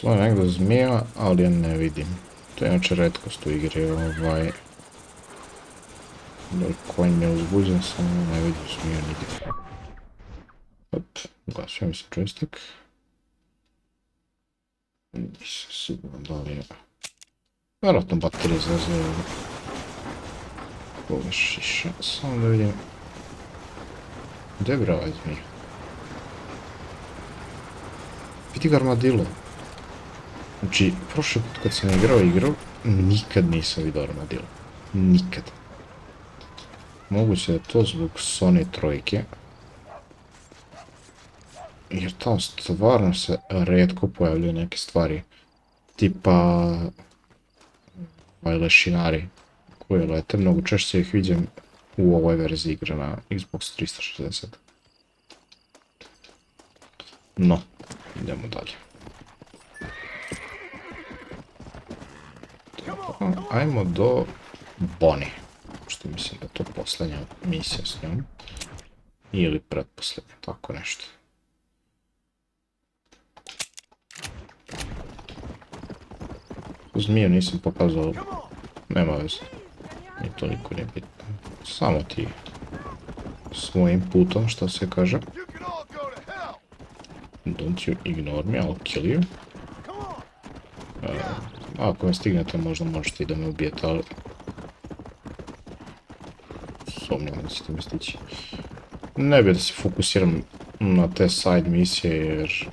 Tu je negdje zmija, ali je ne vidim. To je inače retkost u igri, konj je uzbuđen, samo ne vidim zmiju nigdje. Op, glasujem se joystick. Nisam siguran da li je... Vjerojatno baterije zazove. Ovo šiša, samo da vidim. Gdje je bre ovaj zmija? Vidi ga armadilo. Znači, prošli put kad sam igrao igru, nikad nisam vidio armadilo. Nikad. Moguće da je to zbog Sony trojke. Jer tamo stvarno se rijetko pojavljaju neke stvari. Tipa... lešinari koji lete, mnogo češće ih vidim u ovoj verziji igre na Xbox 360. No, idemo dalje. Ajmo do Bonnie, što mislim da je to posljednja misija s njom. Ili pretposljednja, tako nešto. Zmiju nisam pokazao, nema veze. Ni toliko nije bitno. Samo ti svojim putom, što se kaže. Don't you ignore me, I'll kill you. Ako me stignete, možda možete i da me ubijete, ali... Sumnjam da ćete me stići. Ne bi da se fokusiram na te side misije, jer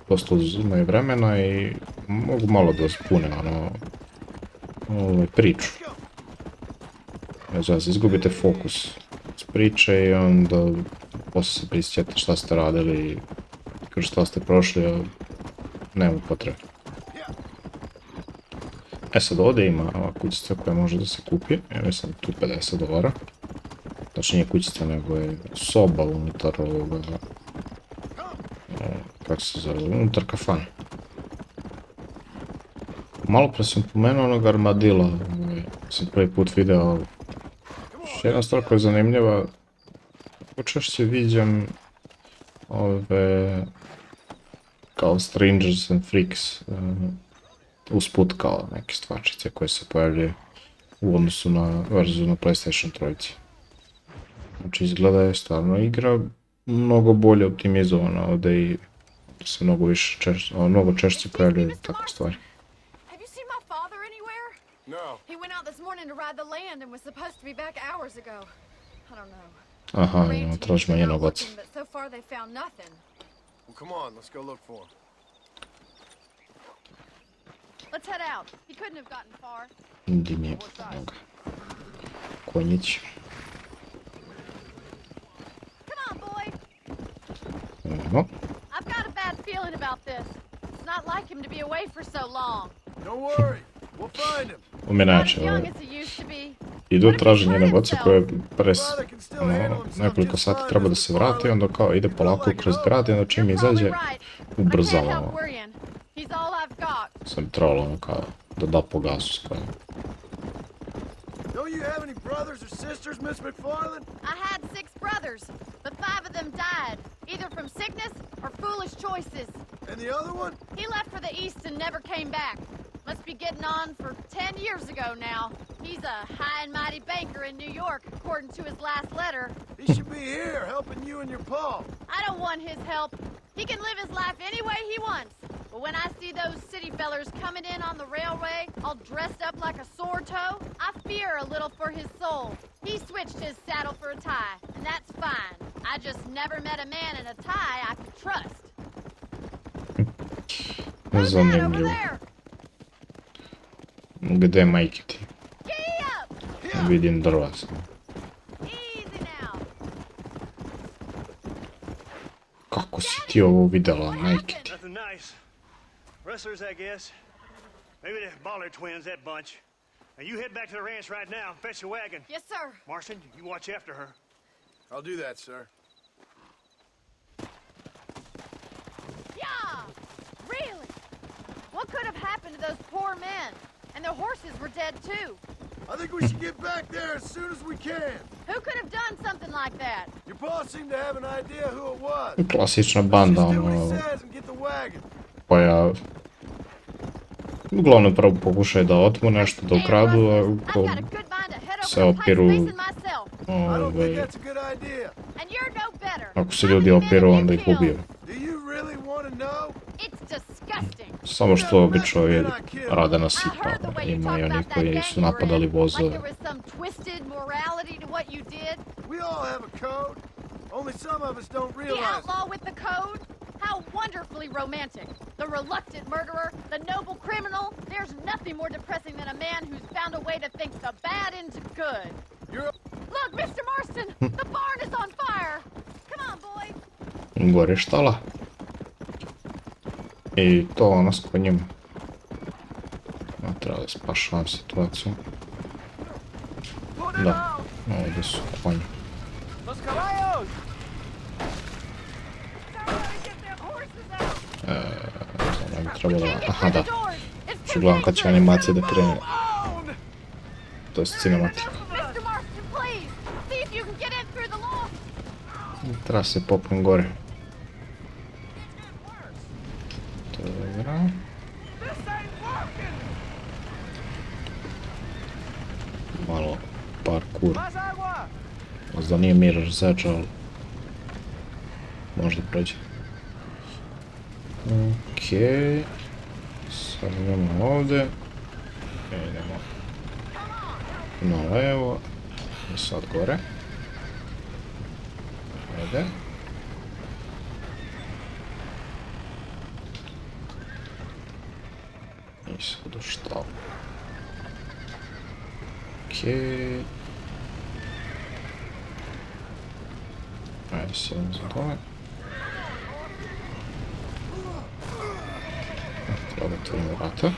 dosta uzimaju vremena i mogu malo da spune, priču. Ne znam, izgubite fokus s priče i onda poslije se prisjećate šta ste radili, kroz šta ste prošli, a nema potrebe. E sad ovdje ima ova kućica koja može da se kupi, ja mislim tu $50. Znači nije kućica, nego je soba unutar ovoga, kako se zove, unutar kafane. Malo pre sam pomenuo onog armadila, sam prvi put video. Jedna stvar koja je zanimljiva, počešće viđam ove kao Strangers and Freaks usput kao neke stvarčice koje se pojavljaju u odnosu na verziju na PlayStation 3. Znači izgleda je stvarno igra mnogo bolje optimizovana ovdje i se mnogo češće pojavljaju takve stvari. No. He went out this morning to ride the land and was supposed to be back hours ago. I don't know. Aha, imamo tražimo njenog oca. But so far they found nothing. Well, come on, let's go look for him. Let's head out. He couldn't have gotten far. Gdje mi je onoga konjić. Come on, boy. No. I've got a bad feeling about this. It's not like him to be away for so long. Don't worry. We'll find him. Uminače, idu traži njenog oca koje nekoliko sati treba da se vrati, onda kao ide polako kroz grad i onda čim izađe ubrzava. Sam trebalo kao da da po gasu skoro. Don't you have any brothers or sisters, Miss McFarland? I had 6 brothers, but 5 of them died, either from sickness or foolish choices. And the other one? He left for the east and never came back. Must be getting on for 10 years ago now. He's a high and mighty banker in New York, according to his last letter. He should be here, helping you and your pa. I don't want his help. He can live his life any way he wants. But when I see those city fellers coming in on the railway, all dressed up like a sore toe, I fear a little for his soul. He switched his saddle for a tie, and that's fine. I just never met a man in a tie I could trust. Who's that over there? Gdje majke ti? Vidim drva sam. Kako si ti ovo videla, majke ti? Rustlers, I guess. Maybe the Ballard twins, that bunch. Now you head back to the ranch right now and fetch a wagon. Yes, sir. Marston, you watch after her. I'll do that, sir. Yeah! Really? What could have happened to those poor men? And their horses were dead too. I think we should get back there as soon as we can. Who could have done something like that? Your boss seemed to have an idea who it was. Klasična banda, Let's just do what he says and get the wagon. koja uglavnom prvo pokušaju da otmu nešto, da ukradu, a I've ako got a good mind to head se over to Pike's opiru, Basin myself. I don't think ove, that's a good idea. And you're no better. ako se How ljudi many men opiru, have you onda ih killed? ubiju. Do you really want to know? It's disgusting. Samo što obično rade na I sitno, heard the way you ima i talked oni about that koji gang su you were napadali in, like vozove. there was some twisted morality to what you did. We all have a code. Only some of us don't The realize it. outlaw with the code? How wonderfully romantic. The reluctant murderer, the noble criminal. There's nothing more depressing than a man who's found a way to think the bad into good. You're Look, Mr. Marston, the barn is on fire. Come on, boys. Gori štala. I to ono s konjima. Treba da spašavam situaciju. Da, ovdje su konji. Los caballos! To ne bi trebalo... Can't get Aha, through da. the doors. It's too Uglavnom kad će dangerous. animacija da krene. To je cinematika. Mr. Marston, please, see if you can get in through the loft. Treba se popnem gore. Dobro. Malo parkour. Možda nije Mirror Edge, ali možda prođe. Okej. Sad idemo ovdje. Idemo na levo. I sad gore. Ajde. I sad u štalu. Okej. Ajde, sjedem za dole. Treba otvorim vrata.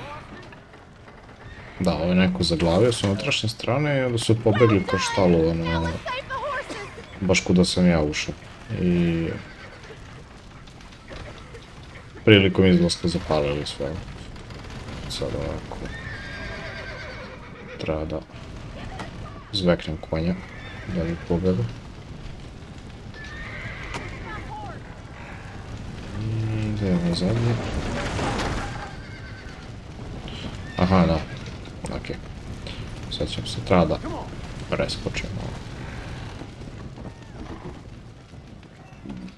Da, ovo je neko zaglavio s unutrašnje strane i onda su pobegli ko štalu, ono, Save the horses. baš kuda sam ja ušao. I... prilikom izlaska zapalili sve. Sad ovako... treba da... zveknem konja, da mi pobegu. I idemo zadnje. Aha, da. Okej. Sad ćemo se, treba da preskočimo.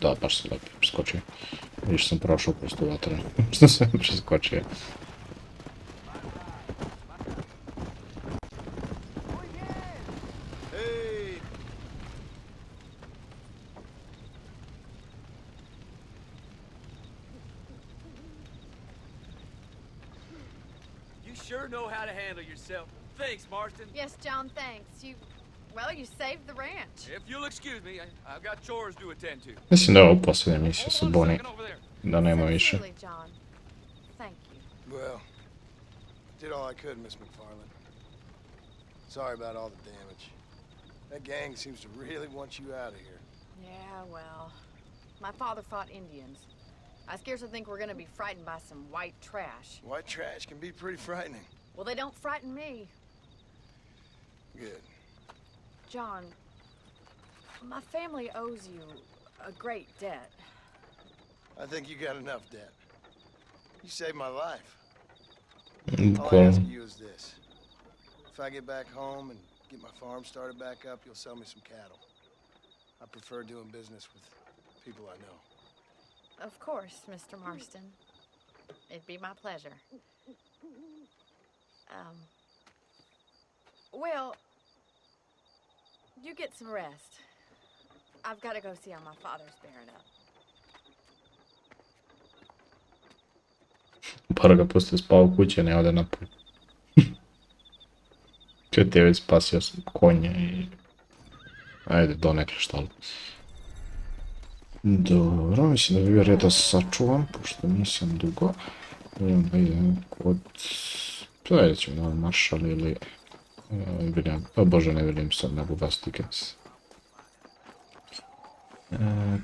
Da, baš se lepo preskočio. Viš sam prošao prosto vatrenu. Što sam preskočio. Hey, You sure know how to handle yourself. Thanks, Marston. Yes, John, thanks. Well, you saved the ranch. If you'll excuse me, I've got chores to attend to. Mislim da je ovo posljednja misija sa Hold on a Bonnie. second over there. Da nema više. Sincerely, John. Thank you. well, did all I could, Miss McFarland. Sorry about all the damage. That gang seems to really want you out of here. Yeah, well, my father fought Indians. I scarcely think we're gonna be frightened by some white trash. White trash can be pretty frightening. Well, they don't frighten me. Good. John, my family owes you a great debt. I think you got enough debt. You saved my life. All I Bukvalno. ask of you is this. If I get back home and get my farm started back up, you'll sell me some cattle. I prefer doing business with people I know. Of course, Mr. Marston. It'd be my pleasure. Well, you get some rest. I've got to go see how my father's bearing up. Para ga pusti spao u kući, a ne ode napolje. Čet je već spasio sam konje i... ajde, donekle štalu. Dobro, mislim da bi bio red da sačuvam, pošto nisam dugo. I onda idem kod... to ćemo na Marshall ili... William... o bože, ne Williamson, nego Vastikens.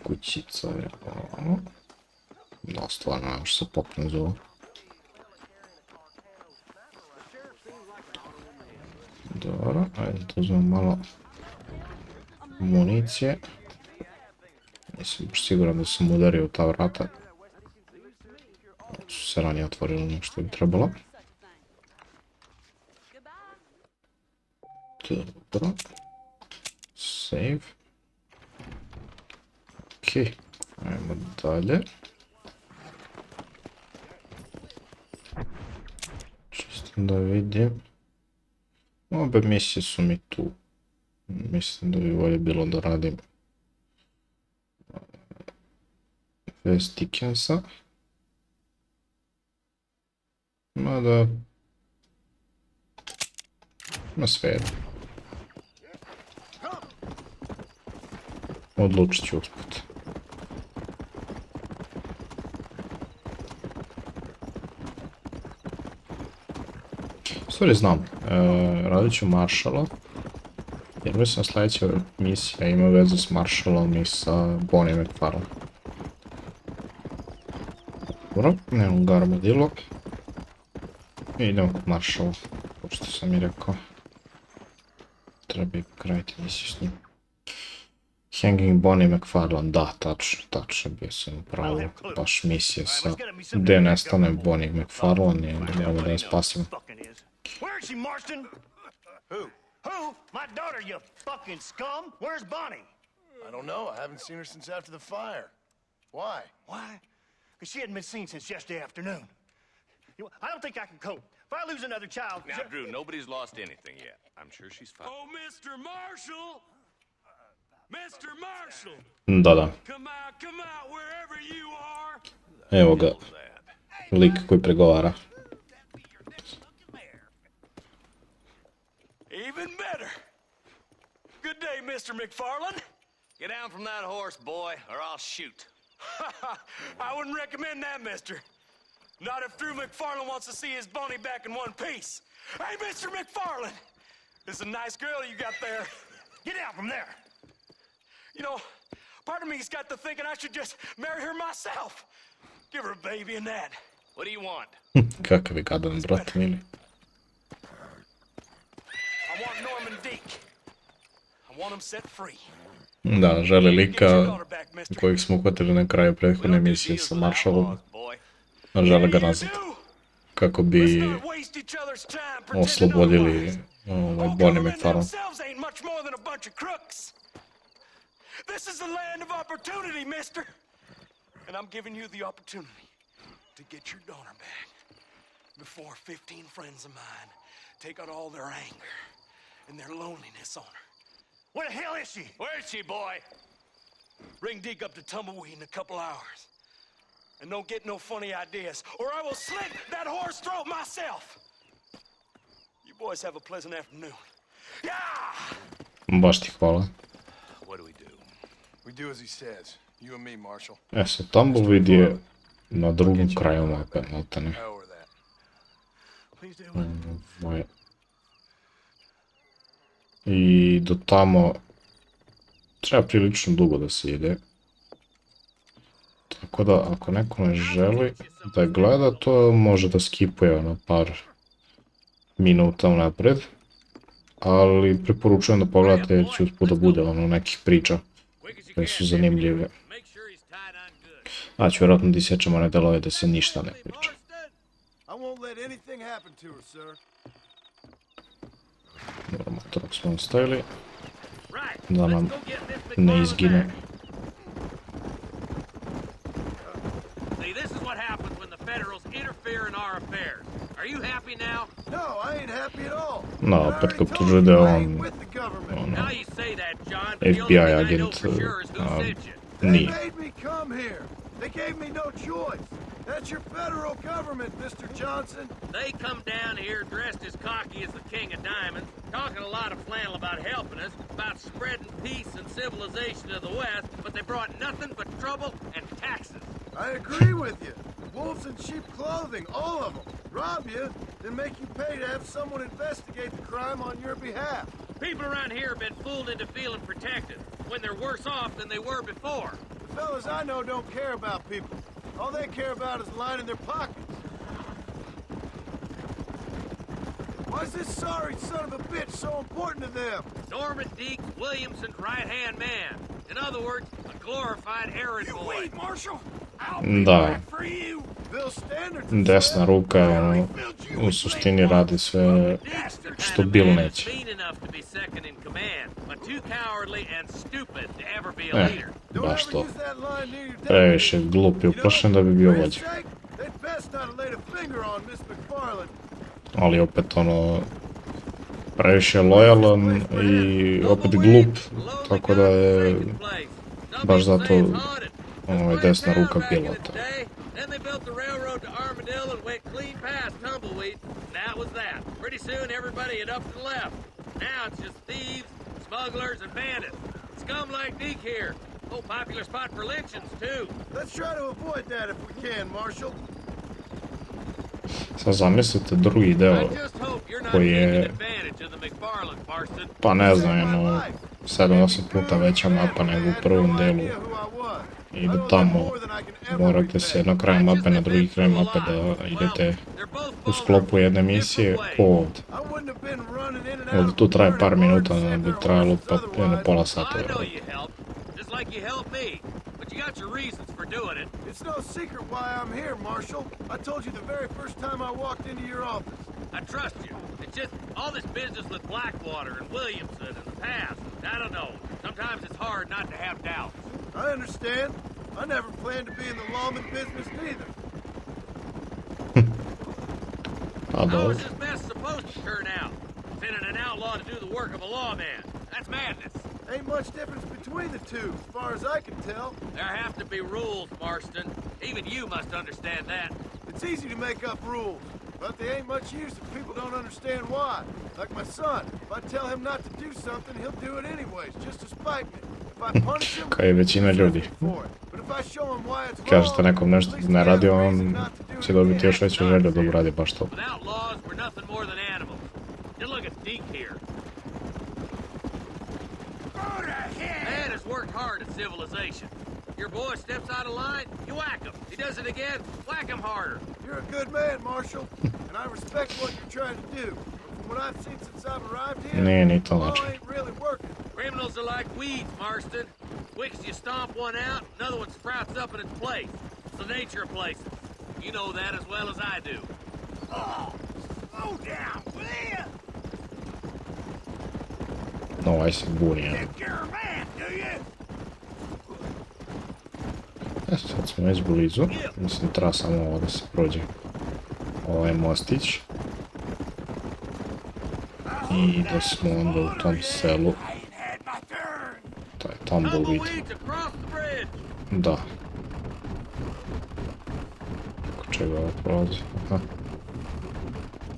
Kućica je ono... da, stvarno, nemam što se popnem za ovo. Dobro, ajde da uzmem malo municije. Nisam baš siguran da sam udario u ta vrata. Su se ranije otvorili nešto bi trebalo. Dobro. Save. Ok, ajmo dalje. Čisto da vidim. Obe misije su mi tu. Mislim da bi bolje bilo da radim West Dickensa. Mada... Ma sve jedno. Odlučit ću usput. Stvari znam, radit ću Marshalla. Jer mislim sljedeća misija ima vezu s Marshallom i sa Bonnie McFarlane. Dobro, nemam ga armadillo. I idemo kod Marshalla, pošto sam i rekao. Treba i krajiti misiju s njim. Hanging Bonnie McFarlane, da, tačno, bio sam u pravu. Baš misija sa gdje nestane Bonnie McFarlane i onda moramo da je spasimo. Where is she, Marston? Who? Who? My daughter, you fucking scum! Where's Bonnie? I don't know. I haven't seen her since after the fire. Why? Why? Because she hadn't been seen since yesterday afternoon. I don't think I can cope. If I lose another child... Now, Drew, nobody's lost anything yet. I'm sure she's fine. Oh, Mr. Marshall! Mr. Marshall! Da. Come out, wherever you are! Evo ga, lik koji pregovara. Even better! Good day, Mr. McFarlane. Get down from that horse, boy, or I'll shoot. I wouldn't recommend that, mister. Not if Drew McFarlane wants to see his Bonnie back in one piece. Hey, Mr. McFarlane! This is a nice girl you got there. Get out from there! You know, part of me's got to thinking I should just marry her myself. Give her a baby and that. What do you want? Kakav je gadan, brat, mili. I want Norman Deek. I want him set free. Da, želi lika kojeg smo uhvatili na kraju prethodne emisije sa Marshallom. Žele ga nazad. Kako bi oslobodili Bonnie McFarlane. This is the land of opportunity, mister. And I'm giving you the opportunity to get your daughter back before 15 friends of mine take out all their anger and their loneliness on her. Where the hell is she? Where is she, boy? Bring Deke up to Tumbleweed in a couple hours. And don't get no funny ideas, or I will slit that horse throat myself. You boys have a pleasant afternoon. Yeah! Baš ti hvala. What do we do? We do as he says. You and me, Marshall. Sad, Tumbleweed je na drugom kraju mape, maltene. Over that. Please do. I do tamo treba prilično dugo da se ide. Tako da, ako neko ne želi da gleda, to može da skipuje na par minuta unapred. Ali preporučujem da pogledate jer će usput da bude nekih priča koje su zanimljive. Ću vjerojatno da isječemo one delove da se ništa ne priča. Dobro, motor smo ostavili da nam ne izgine. No, opet ga optužuje da je on FBI agent, nije. They gave me no choice. That's your federal government, Mr. Johnson. They come down here dressed as cocky as the King of Diamonds, talking a lot of flannel about helping us, about spreading peace and civilization to the West, but they brought nothing but trouble and taxes. I agree with you. Wolves in sheep clothing, all of them. Rob you, then make you pay to have someone investigate the crime on your behalf. People around here have been fooled into feeling protected, when they're worse off than they were before. The fellas I know don't care about people. All they care about is lining their pockets. Why is this sorry son of a bitch so important to them? Norman Deek, Williamson's right-hand man. In other words, a glorified errand boy. Wait, Marshall! Da, desna ruka u suštini radi sve Što Bill Man neće. is mean enough to be second in command, but too cowardly and stupid to ever be a E, leader. baš to. Use that line near your Previše glup i uplašen da bi bio vođa. sake, they'd best not have laid a finger on Miss McFarland. Ali opet ono, previše lojalan i opet glup, tako da je baš zato ono, desna ruka pilota. Then they built the railroad to Armadillo and went clean past Tumbleweed, and that was that. Pretty soon everybody had up and left. Now it's just thieves, smugglers, and bandits. Scum like Deke here. Oh, popular spot for lynchings, too. Let's try to avoid that if we can, Marshal. Sad zamislite drugi deo I just hope you're not koji taking je, advantage of the McFarland, Marston. pa ne znam, jedno 7-8 puta veća mapa nego u prvom delu. I da tamo morate s jednog kraja mape na drugi kraj mape da idete u sklopu jedne misije ko ovdje. Jer tu traje par minuta, da bi trajalo pa jedno pola sata. I know you helped, just like you helped me. But you got your reasons for doing it. It's no secret why I'm here, Marshal. I told you the very first time I walked into your office. I trust you. It's just all this business with Blackwater and Williamson and the past. I don't know. Sometimes it's hard not to have doubts. I understand. I never planned to be in the lawman business neither. A How dobro. is this mess supposed to turn out? Sending an outlaw to do the work of a lawman. That's madness. Ain't much difference between the two, as far as I can tell. There have to be rules, Marston. Even you must understand that. It's easy to make up rules, but they ain't much use if people don't understand why. Like my son, if I tell him not to do something, he'll do it anyways, just to spite me. If I punish him, Kao i većina ljudi. for it. But if I show him why it's wrong, Kažete nekom nešto at least ne he has radi, a on reason not to do it će dobiti again. još veću želju da uradi baš to. Without laws, we're nothing more than animals. Just look at Deke here. Man has worked hard at civilization. Your boy steps out of line, you whack him. He does it again, whack him harder. You're a good man, Marshal, and I respect what you're trying to do. But from what I've seen since I've arrived here, Nije ni to law način. ain't really working. Criminals are like weeds, Marston. Wicks you stomp one out, another one sprouts up in its place. It's the nature of places. You know that as well as I do. Slow down, will you? No, aj se buni, ja. You're a man, do you? Sad smo već blizu. Mislim, treba samo ovo da se prođe. Ovaj mostić. I da smo onda u tom selu. I ain't had my turn. Taj Tumbleweed. Tumbleweeds across the bridge. Da. Kako čega ovo prolazi? Aha.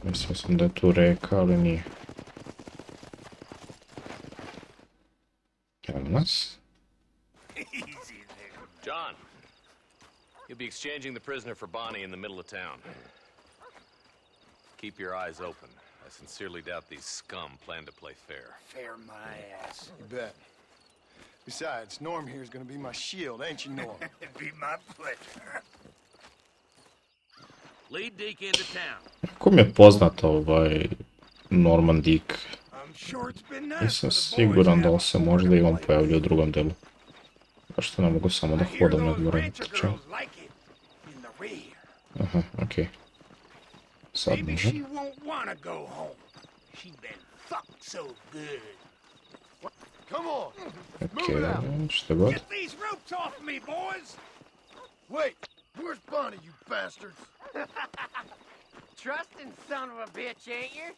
Mislio sam da je tu reka, ali nije. Evo nas. John, you'll be exchanging the prisoner for Bonnie in the middle of town. Keep your eyes open. I sincerely doubt these scum plan to play fair. Fair my ass. You bet. Besides, Norm here is going to be my shield, ain't you, Norm? It'd be my pleasure. Lead Deke into town. Kako mi je poznat Norman Dick? I'm sure it's been nice Nisam for the boys siguran da having li se možda i on pojavlja u drugom delu. Zašto ne mogu samo da I hear hodam nad those moram rancher trčem? girls like it in the rear. Aha, okej. Sad Maybe može. she won't want to go home. She's been fucked so good. Come on. Okej, šta god. Get these ropes off me, boys! Wait, where's Bonnie, you bastards? Trusting son of a bitch, ain't you?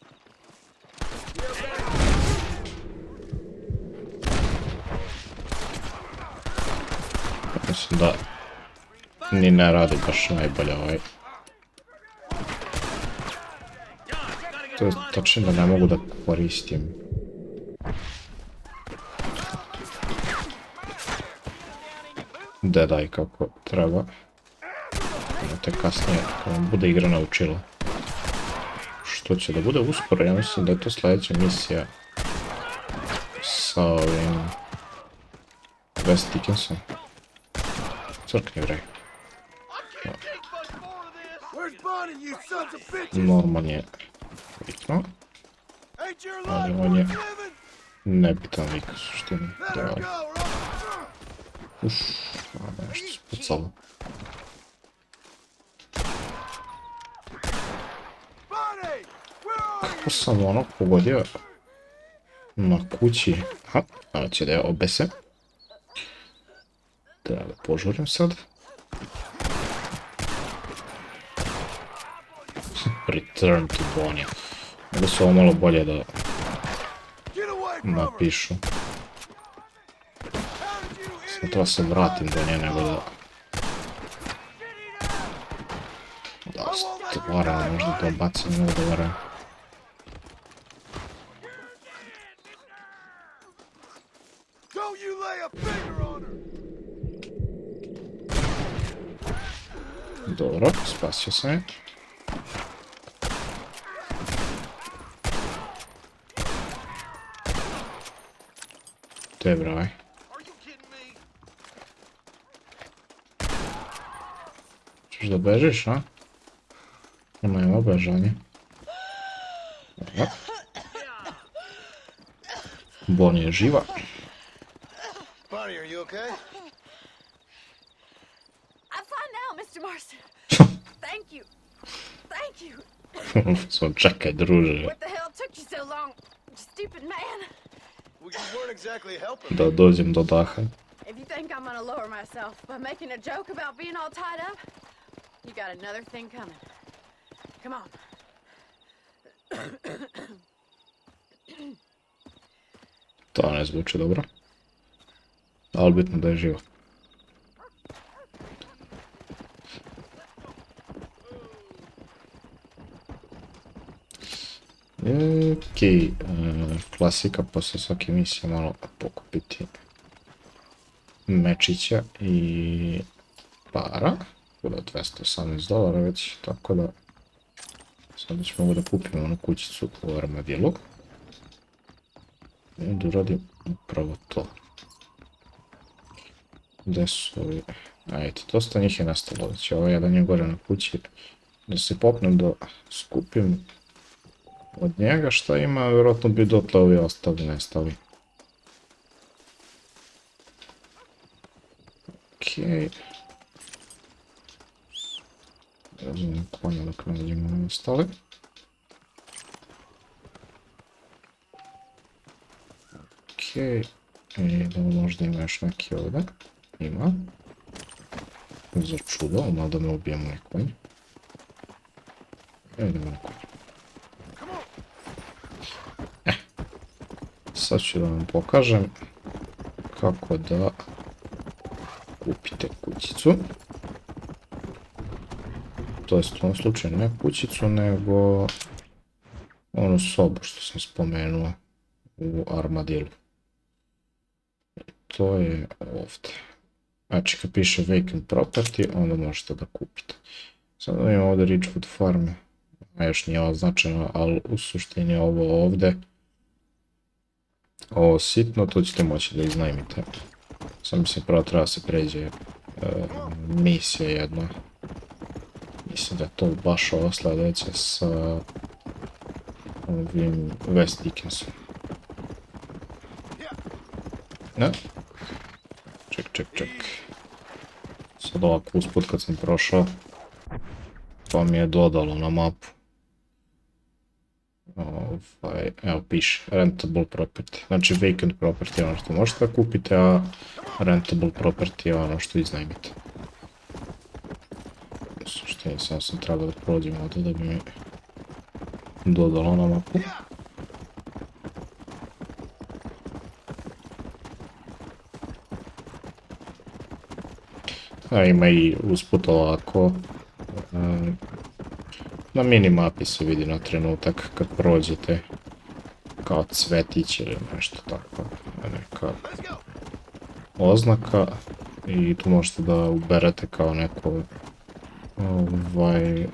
Mislim da ni ne radi baš najbolje ovaj. To je točno da ne mogu da koristim. Dedaj kako treba. Te kasnije kad vam bude igra naučila. Što će da bude uskoro, ja mislim da je to sljedeća misija sa ovim West Dickinson. Crkni vraj. Where's Bonnie, you sons of bitches? Norman je vikno, Ain't your ali life on je worth living? nebitan vik u suštini. Let her Daj. go, Robert. Uff, nešto spucalo. Bonnie, where Kako sam ono pogodio na kući? Aha, ono će da je obese. Treba da požurim sad. Return to Bonnie. Mogu se ovo malo bolje da napišu. Sad treba se vratim do nje nego da... Da stvaram, možda to bacim, nego da varam. Don't you lay a finger on her! Dobro, spasio sam je. Te broj. Are you kidding me? Češ da bežiš, a? Nema bežanje. Dobro. Bonnie je živa. Bonnie, are you okay? I'm fine now, Mr. Marston. Thank you. Thank you. Samo čekaj, druže. What the hell took you so long, you stupid man? Well, you weren't exactly helping me. Da dođem do daha. If you think I'm gonna lower myself by making a joke about being all tied up, you got another thing coming. Come on. To ne zvuči dobro. Ali bitno da je živo. Okej, klasika, posle svake misije malo pokupiti mečića i para. Kuda $218 već, tako da sad već mogu da kupim onu kućicu u armadilu. I onda uradim upravo to. Gde su ovi? Ajde, dosta njih je nastalo već. Ovo jedan je gore na kući. Da se popnem da skupim od njega šta ima, vjerojatno bi dotle ovi ostali nestali. Okej. Razumim konja dok nađemo ostale. Okej. I da možda ima još neki ovdje. Ima. Za čudo, malo da me ubijemo ovaj konj. Idemo na konj. Sad ću da vam pokažem kako da kupite kućicu. To jest u ovom slučaju ne kućicu, nego onu sobu što sam spomenuo u armadilu. To je ovdje. Znači kad piše vacant property, onda možete da kupite. Sad imamo ovdje Ridgewood Farm, a još nije označeno, ali u suštini ovo ovdje, ovo sitno, to ćete moći da iznajmite. Sam mislim prvo treba se pređe misija jedna. Mislim da je to baš ovo sljedeće sa ovim West Dickensom. Ne? Ček. Sad ovako usput kad sam prošao, pa mi je dodalo na mapu. Evo piše, rentable property. Znači vacant property je ono što možete da kupite, a rentable property je ono što iznajmite. U suštini sam trebao da prođem ovdje da bi mi dodalo na mapu. A ima i usput ovako, na minimapi se vidi na trenutak kad prođete kao cvetić ili nešto tako, neka oznaka i tu možete da uberete kao neko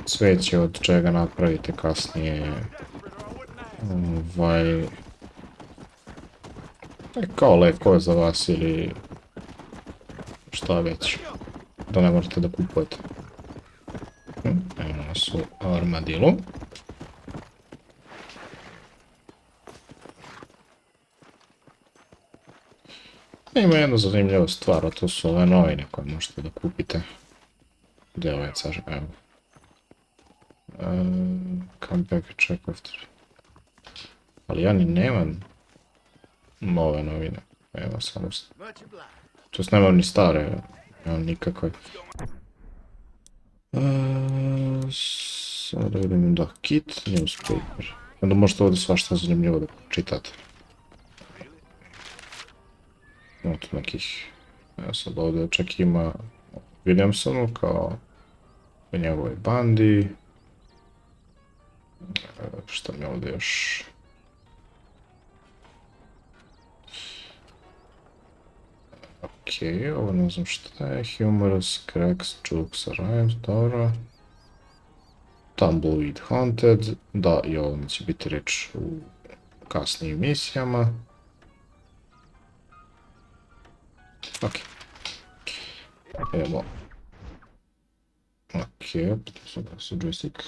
cveće od čega napravite kasnije kao lekove za vas ili šta već, da ne morate da kupujete. Evo nas u armadilu. Ima jedna zanimljiva stvar, a to su ove novine koje možete da kupite. Gdje je ovaj car? Evo. Come back and check after. Ali ja ni nemam nove novine. Evo samo... Much obliged. To nemam ni stare, nemam nikakve. Samo da vidim, da, kit, newspaper. Onda možete ovdje svašta zanimljivo da čitate. Ima tu nekih... Evo sad ovdje čak ima Williamsonu kao u njegovoj bandi. Šta mi ovdje još... Okej, ovo ne znam šta je. Humorous, cracks, jokes, rhymes, dobro. Tumbleweed Haunted, da, i ovome će biti reč u kasnijim misijama. Ok. Evo. Ok, sada su joystick.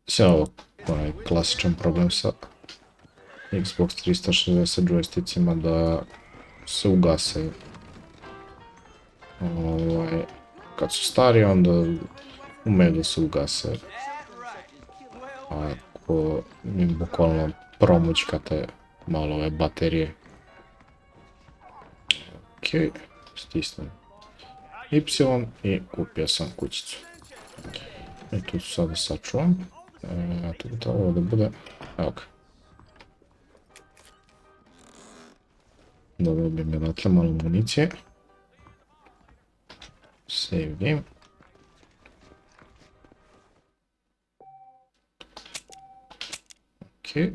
Sve ovo, onaj klasičan problem sa Xbox 360 joystickima da se ugase. Kad su stari, onda umeju da se ugase. Ako im bukvalno promućkate malo ove baterije. Ok, stisnem Y i kupio sam kućicu. I tu sada sačuvam. Tu bi trebalo da bude... Evo ga. Da dobijem odatle malo municije. Save game. Ok.